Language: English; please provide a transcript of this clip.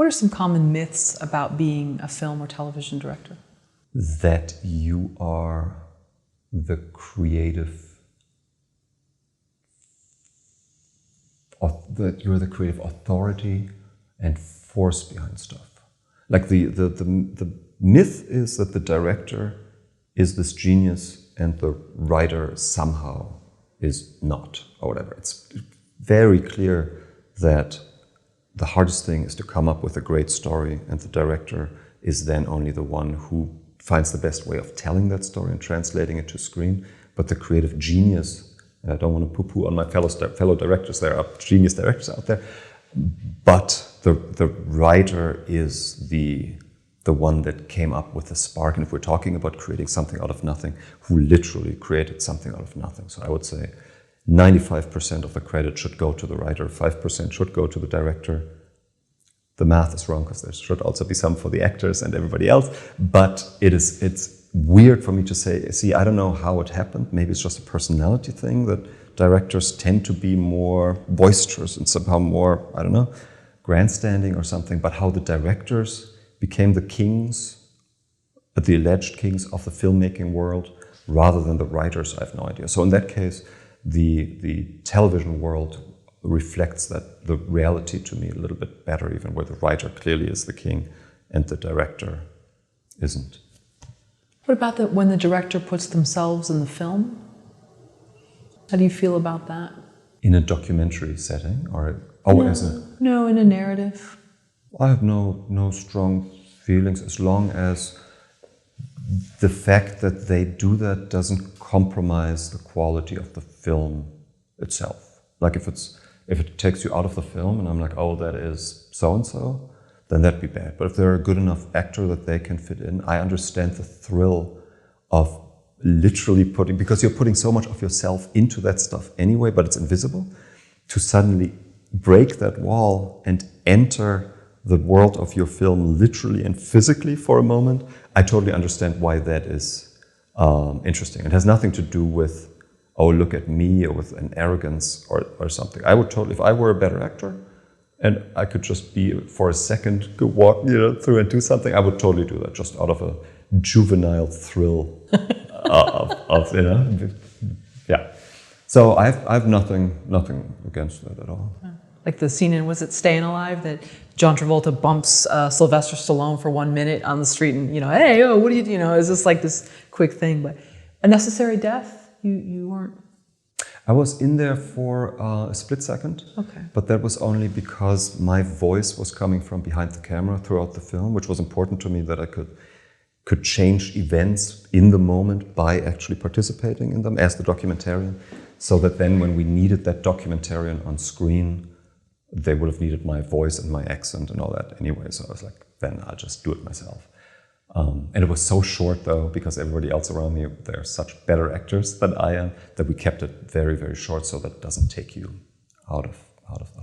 What are some common myths about being a film or television director? That you are the creative, that you're the creative authority and force behind stuff. Like the myth is that the director is this genius and the writer somehow is not, or whatever. It's very clear that the hardest thing is to come up with a great story, and the director is then only the one who finds the best way of telling that story and translating it to screen. But the creative genius, and I don't want to poo-poo on my fellow directors, there are genius directors out there, but the writer is the one that came up with the spark. And if we're talking about creating something out of nothing, who literally created something out of nothing. So I would say 95% of the credit should go to the writer, 5% should go to the director. The math is wrong because there should also be some for the actors and everybody else. But it's weird for me to say, see, I don't know how it happened. Maybe it's just a personality thing that directors tend to be more boisterous and somehow more, I don't know, grandstanding or something. But how the directors became the kings, the alleged kings of the filmmaking world, rather than the writers, I have no idea. So in that case, the television world reflects that, the reality to me a little bit better, even where the writer clearly is the king and the director isn't. What about when the director puts themselves in the film? How do you feel about that? In a documentary setting, or no, in a narrative. I have no strong feelings, as long as the fact that they do that doesn't compromise the quality of the film itself. Like if it takes you out of the film and I'm like, oh, that is so-and-so, then that'd be bad. But if they're a good enough actor that they can fit in, I understand the thrill of literally because you're putting so much of yourself into that stuff anyway, but it's invisible, to suddenly break that wall and enter the world of your film literally and physically for a moment. I totally understand why that is interesting. It has nothing to do with, oh, look at me, or with an arrogance or something. I would totally, if I were a better actor and I could just be for a second, go walk through and do something, I would totally do that, just out of a juvenile thrill of yeah. So I have nothing against that at all. Like the scene in, was it Staying Alive, that John Travolta bumps Sylvester Stallone for 1 minute on the street and, hey, oh, what do you, is this like this quick thing? But a necessary death, you weren't? I was in there for a split second, okay. But that was only because my voice was coming from behind the camera throughout the film, which was important to me, that I could change events in the moment by actually participating in them as the documentarian, so that then when we needed that documentarian on screen, they would have needed my voice and my accent and all that anyway. So I was like, then I'll just do it myself. And it was so short though, because everybody else around me, they're such better actors than I am, that we kept it very, very short, so that it doesn't take you out of the